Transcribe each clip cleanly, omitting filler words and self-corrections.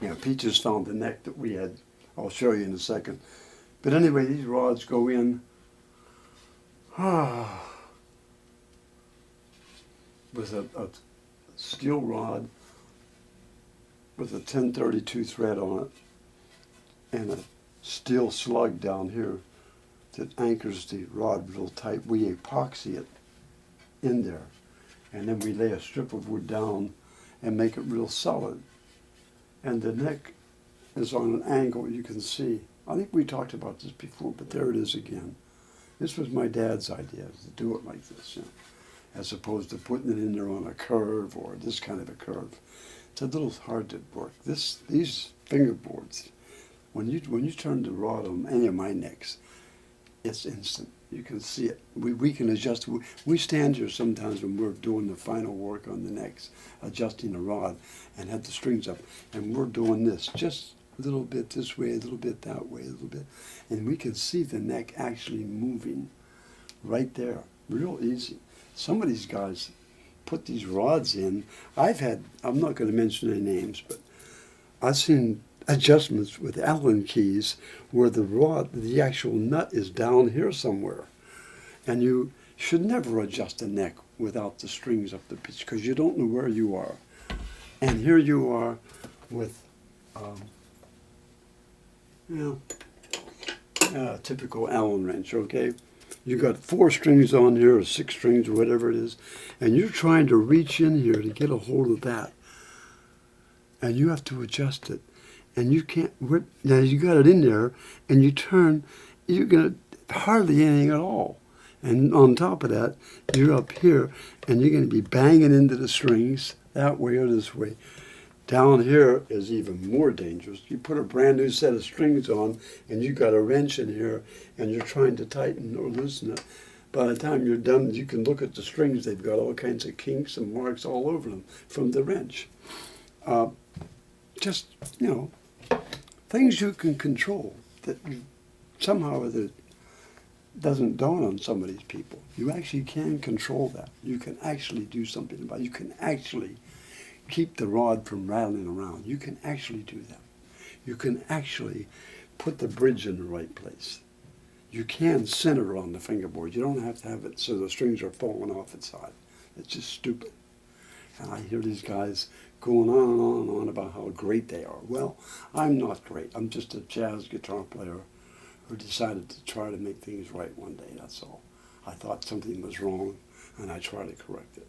Yeah, Peaches found the neck that we had. I'll show you in a second. But anyway, these rods go in with a steel rod with a 1032 thread on it and a steel slug down here that anchors the rod real tight. We epoxy it in there, and then we lay a strip of wood down and make it real solid. And the neck is on an angle you can see. I think we talked about this before, but there it is again. This was my dad's idea, to do it like this, as opposed to putting it in there on a curve or this kind of a curve. It's a little hard to work. These fingerboards, when you turn the rod on any of my necks, it's instant. You can see it. We can adjust. We stand here sometimes when we're doing the final work on the necks, adjusting the rod and have the strings up, and we're doing this just a little bit this way, a little bit that way, a little bit, and we can see the neck actually moving right there, real easy. Some of these guys put these rods in. I'm not going to mention any names, but I've seen adjustments with Allen keys where the rod, the actual nut is down here somewhere. And you should never adjust a neck without the strings up the pitch because you don't know where you are. And here you are with, typical Allen wrench, okay? You got 4 strings on here, or 6 strings, or whatever it is, and you're trying to reach in here to get a hold of that. And you have to adjust it. And you can't, now you got it in there, and you turn, you're going to hardly anything at all. And on top of that, you're up here, and you're going to be banging into the strings that way or this way. Down here is even more dangerous. You put a brand new set of strings on, and you got a wrench in here, and you're trying to tighten or loosen it. By the time you're done, you can look at the strings. They've got all kinds of kinks and marks all over them from the wrench. Just, things you can control that you somehow that doesn't dawn on some of these people. You actually can control that. You can actually do something about it. You can actually keep the rod from rattling around. You can actually do that. You can actually put the bridge in the right place. You can center it on the fingerboard. You don't have to have it so the strings are falling off its side. It's just stupid. And I hear these guys going on and on and on about how great they are. Well, I'm not great. I'm just a jazz guitar player who decided to try to make things right one day, that's all. I thought something was wrong, and I tried to correct it.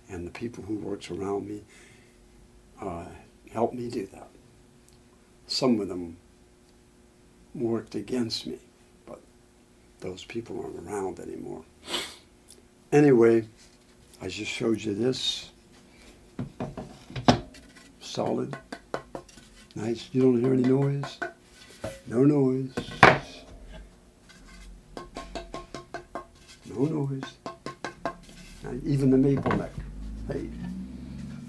And the people who works around me helped me do that. Some of them worked against me, but those people aren't around anymore. Anyway, I just showed you this. Solid. Nice. You don't hear any noise? No noise. No noise. And even the maple neck. Hey, you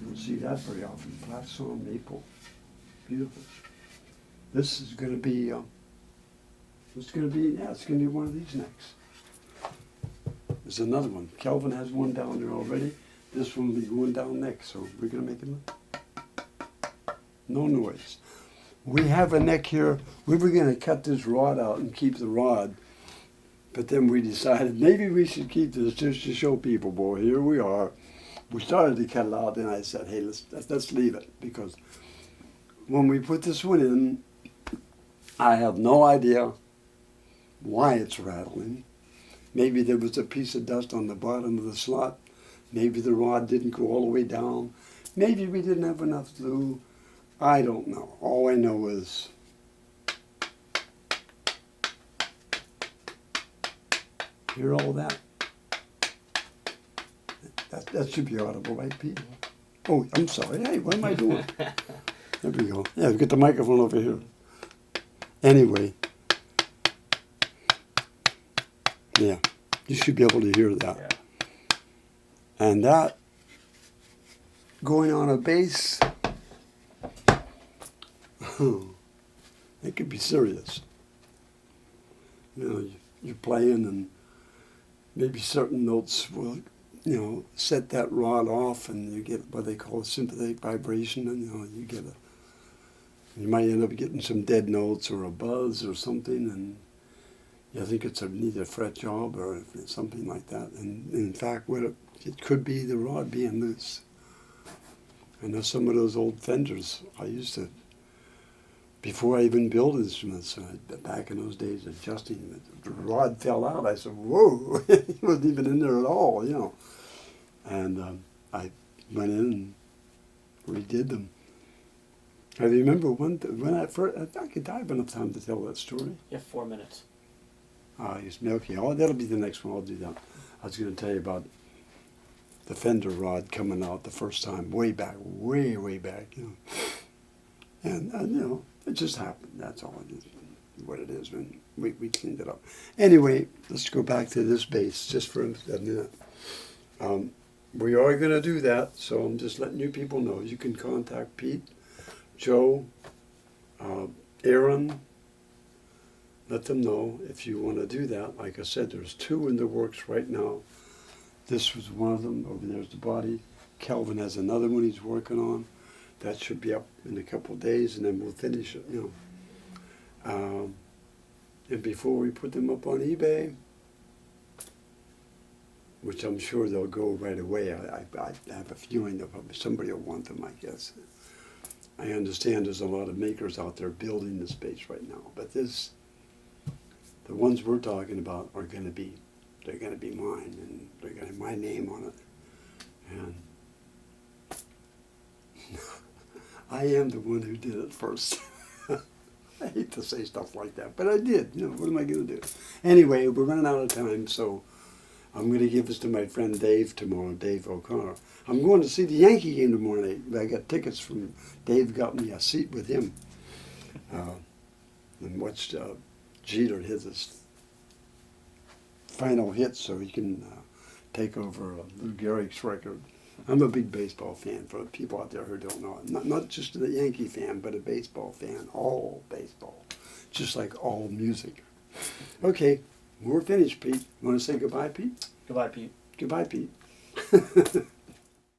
don't see that very often. Flat sawn maple. Beautiful. This is going to be, it's going to be one of these necks. There's another one. Kelvin has one down there already. This one will be going down next, so we're going to make it no noise. We have a neck here. We were going to cut this rod out and keep the rod, but then we decided maybe we should keep this just to show people, boy, here we are. We started to cut it out, and I said, hey, let's leave it, because when we put this one in, I have no idea why it's rattling. Maybe there was a piece of dust on the bottom of the slot. Maybe the rod didn't go all the way down. Maybe we didn't have enough glue. I don't know. All I know is hear all that? That should be audible, right, Pete? Oh, I'm sorry. Hey, what am I doing? There we go. Yeah, get the microphone over here. Anyway. Yeah, you should be able to hear that. Yeah. And that going on a bass, it could be serious. You're playing and maybe certain notes will, set that rod off, and you get what they call a sympathetic vibration, and you get You might end up getting some dead notes or a buzz or something, and you think it's either a fret job or something like that. And in fact, it could be the rod being loose. I know some of those old Fenders, I used to, before I even built instruments, back in those days, adjusting, the rod fell out. I said, whoa, it wasn't even in there at all, you know. And I went in and redid them. I remember when I first, I could have enough time to tell that story. You have 4 minutes. Okay, that'll be the next one, I'll do that. I was going to tell you about the Fender rod coming out the first time, way back, way back, you know. And you know, it just happened, that's all it is, what it is, and we cleaned it up. Anyway, let's go back to this bass just for a minute. We are going to do that, so I'm just letting you people know. You can contact Pete, Joe, Aaron. Let them know if you want to do that. Like I said, there's 2 in the works right now. This was one of them. Over there's the body. Kelvin has another one he's working on. That should be up in a couple of days, and then we'll finish it, you know. And before we put them up on eBay, which I'm sure they'll go right away, I have a feeling that somebody will want them, I guess. I understand there's a lot of makers out there building this bass right now, but the ones we're talking about are going to be, they're going to be mine, and they're going to have my name on it. And I am the one who did it first. I hate to say stuff like that, but I did. You know, what am I going to do? Anyway, we're running out of time, so I'm going to give this to my friend Dave tomorrow, Dave O'Connor. I'm going to see the Yankee game tomorrow night. I got tickets from, Dave got me a seat with him. And watched Jeter hit his final hit so he can take over Lou Gehrig's record. I'm a big baseball fan, for people out there who don't know it. Not just a Yankee fan, but a baseball fan. All baseball. Just like all music. Okay, we're finished, Pete. You want to say goodbye, Pete? Goodbye, Pete. Goodbye, Pete.